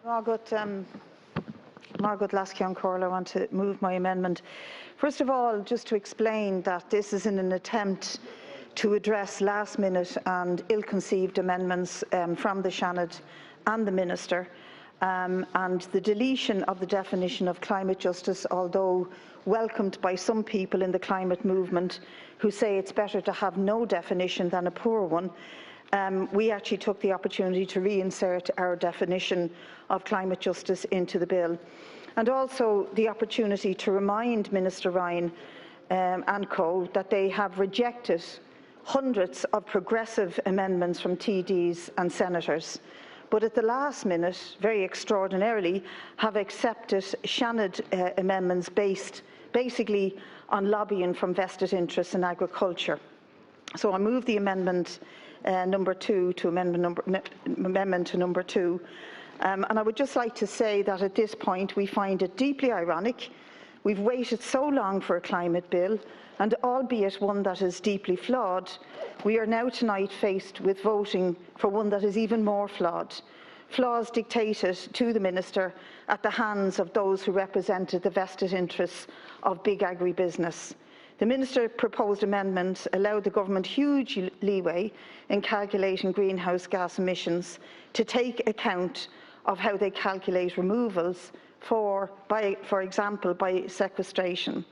Margaret Lascion Corl, I want to move my amendment. First of all, just to explain that this is in an attempt to address last-minute and ill-conceived amendments from the Seanad and the Minister, and the deletion of the definition of climate justice, although welcomed by some people in the climate movement who say it's better to have no definition than a poor one. We actually took the opportunity to reinsert our definition of climate justice into the bill, and also the opportunity to remind Minister Ryan and co that they have rejected hundreds of progressive amendments from TDs and senators, but at the last minute, very extraordinarily, have accepted Seanad amendments based basically on lobbying from vested interests in agriculture. So I move the amendment number 2 to amendment to number 2. And I would just like to say that at this point we find it deeply ironic. We've waited so long for a climate bill, and albeit one that is deeply flawed, we are now tonight faced with voting for one that is even more flawed. Flaws dictated to the Minister at the hands of those who represented the vested interests of big agribusiness. The Minister proposed amendments allowed the Government huge leeway in calculating greenhouse gas emissions to take account of how they calculate removals for example, by sequestration.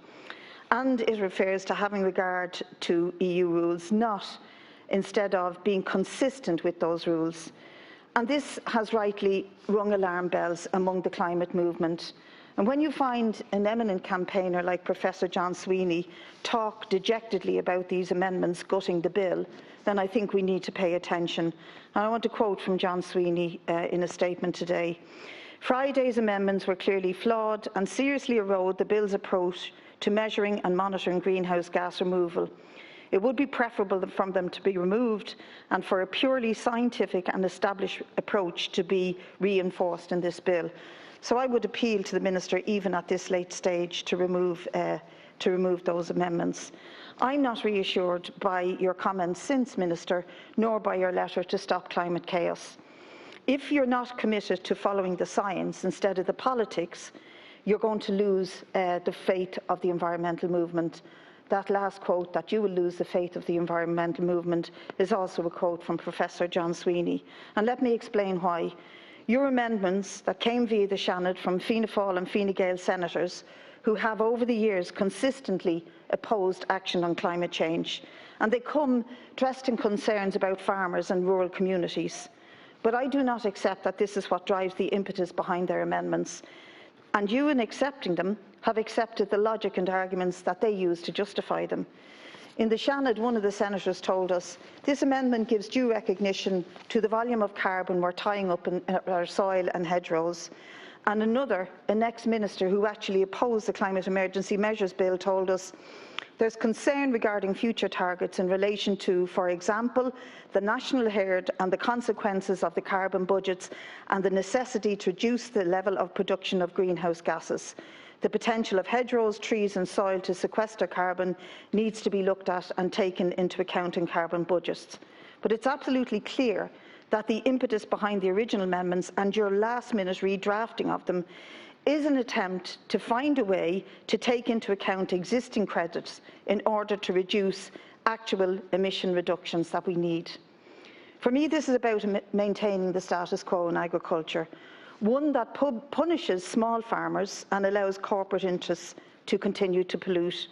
And it refers to having regard to EU rules, not instead of being consistent with those rules. And this has rightly rung alarm bells among the climate movement. And when you find an eminent campaigner like Professor John Sweeney talk dejectedly about these amendments gutting the bill, then I think we need to pay attention. And I want to quote from John Sweeney in a statement today. Friday's amendments were clearly flawed and seriously erode the bill's approach to measuring and monitoring greenhouse gas removal. It would be preferable for them to be removed and for a purely scientific and established approach to be reinforced in this bill. So I would appeal to the Minister, even at this late stage, to remove those amendments. I'm not reassured by your comments since, Minister, nor by your letter to stop climate chaos. If you're not committed to following the science instead of the politics, you're going to lose the faith of the environmental movement. That last quote, that you will lose the faith of the environmental movement, is also a quote from Professor John Sweeney. And let me explain why. Your amendments that came via the Seanad from Fianna Fáil and Fine Gael senators who have over the years consistently opposed action on climate change, and they come dressed in concerns about farmers and rural communities. But I do not accept that this is what drives the impetus behind their amendments. And you, in accepting them, have accepted the logic and arguments that they use to justify them. In the Seanad, one of the senators told us, this amendment gives due recognition to the volume of carbon we're tying up in our soil and hedgerows. And another, an ex-minister who actually opposed the Climate Emergency Measures Bill, told us, there's concern regarding future targets in relation to, for example, the national herd and the consequences of the carbon budgets and the necessity to reduce the level of production of greenhouse gases. The potential of hedgerows, trees and soil to sequester carbon needs to be looked at and taken into account in carbon budgets. But it's absolutely clear that the impetus behind the original amendments and your last-minute redrafting of them is an attempt to find a way to take into account existing credits in order to reduce actual emission reductions that we need. For me, this is about maintaining the status quo in agriculture, one that punishes small farmers and allows corporate interests to continue to pollute.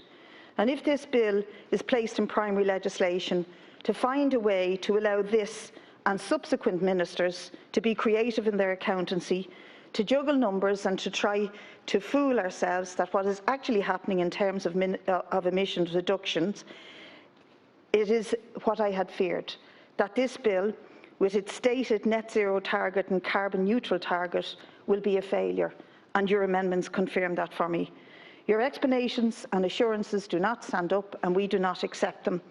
And if this bill is placed in primary legislation, to find a way to allow this and subsequent ministers to be creative in their accountancy, to juggle numbers and to try to fool ourselves that what is actually happening in terms of emissions reductions, it is what I had feared, that this bill, with its stated net zero target and carbon neutral target, will be a failure, and your amendments confirm that for me. Your explanations and assurances do not stand up, and we do not accept them.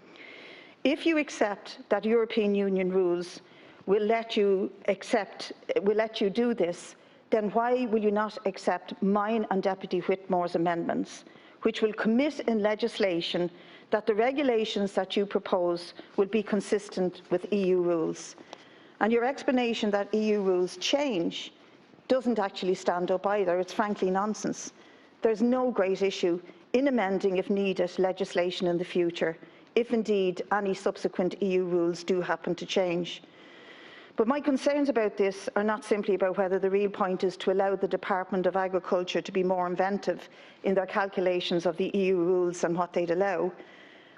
If you accept that European Union rules will let you do this, then why will you not accept mine and Deputy Whitmore's amendments, which will commit in legislation that the regulations that you propose will be consistent with EU rules? And your explanation that EU rules change doesn't actually stand up either. It's frankly nonsense. There's no great issue in amending, if needed, legislation in the future, if indeed any subsequent EU rules do happen to change. But my concerns about this are not simply about whether the real point is to allow the Department of Agriculture to be more inventive in their calculations of the EU rules and what they'd allow.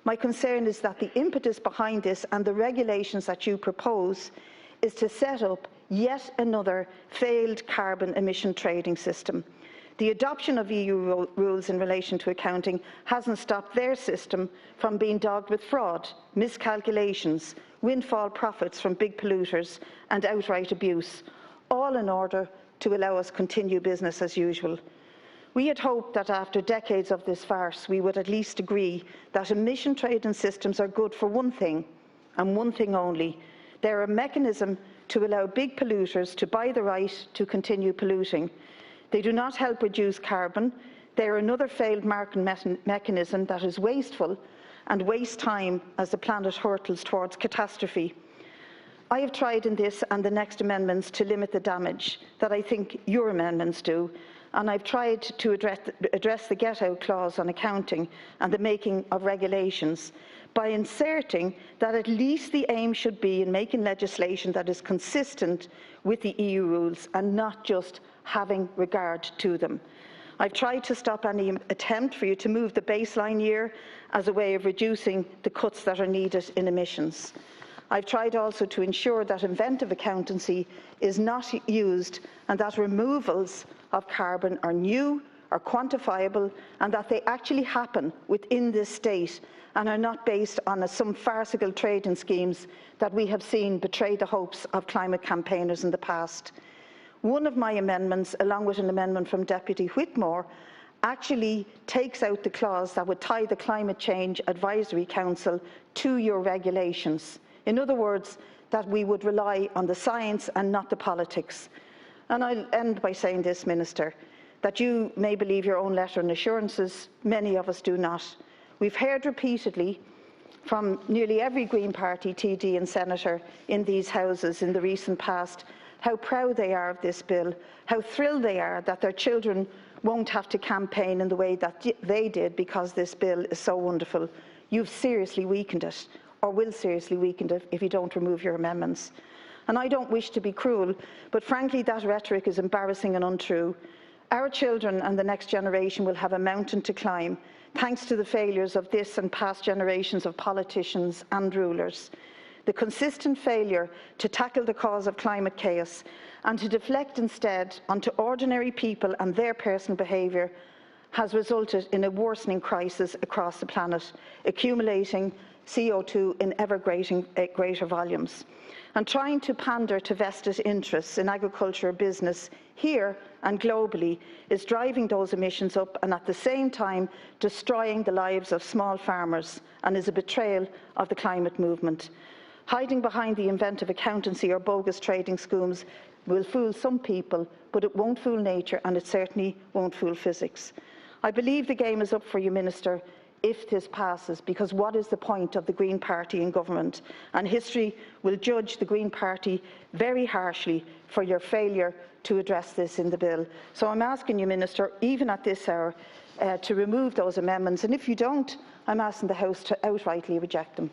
My concern is that the impetus behind this and the regulations that you propose is to set up yet another failed carbon emission trading system. The adoption of EU rules in relation to accounting hasn't stopped their system from being dogged with fraud, miscalculations, windfall profits from big polluters and outright abuse, all in order to allow us continue business as usual. We had hoped that after decades of this farce, we would at least agree that emission trading systems are good for one thing, and one thing only. They're a mechanism to allow big polluters to buy the right to continue polluting. They do not help reduce carbon. They are another failed market mechanism that is wasteful and wastes time as the planet hurtles towards catastrophe. I have tried in this and the next amendments to limit the damage that I think your amendments do, and I've tried to address the get-out clause on accounting and the making of regulations by inserting that at least the aim should be in making legislation that is consistent with the EU rules and not just having regard to them. I've tried to stop any attempt for you to move the baseline year as a way of reducing the cuts that are needed in emissions. I've tried also to ensure that inventive accountancy is not used and that removals of carbon are new, are quantifiable, and that they actually happen within this state and are not based on some farcical trading schemes that we have seen betray the hopes of climate campaigners in the past. One of my amendments, along with an amendment from Deputy Whitmore, actually takes out the clause that would tie the Climate Change Advisory Council to your regulations. In other words, that we would rely on the science and not the politics. And I'll end by saying this, Minister, that you may believe your own letter and assurances, many of us do not. We've heard repeatedly from nearly every Green Party TD and Senator in these houses in the recent past how proud they are of this bill, how thrilled they are that their children won't have to campaign in the way that they did because this bill is so wonderful. You've seriously weakened it, or will seriously weaken it if you don't remove your amendments. And I don't wish to be cruel, but frankly that rhetoric is embarrassing and untrue. Our children and the next generation will have a mountain to climb, thanks to the failures of this and past generations of politicians and rulers. The consistent failure to tackle the cause of climate chaos and to deflect instead onto ordinary people and their personal behaviour has resulted in a worsening crisis across the planet, accumulating CO2 in ever greater volumes. And trying to pander to vested interests in agriculture business here and globally is driving those emissions up and at the same time destroying the lives of small farmers and is a betrayal of the climate movement. Hiding behind the inventive accountancy or bogus trading schemes will fool some people, but it won't fool nature and it certainly won't fool physics. I believe the game is up for you, Minister, if this passes, because what is the point of the Green Party in government? And history will judge the Green Party very harshly for your failure to address this in the bill. So I'm asking you, Minister, even at this hour, to remove those amendments, and if you don't, I'm asking the House to outrightly reject them.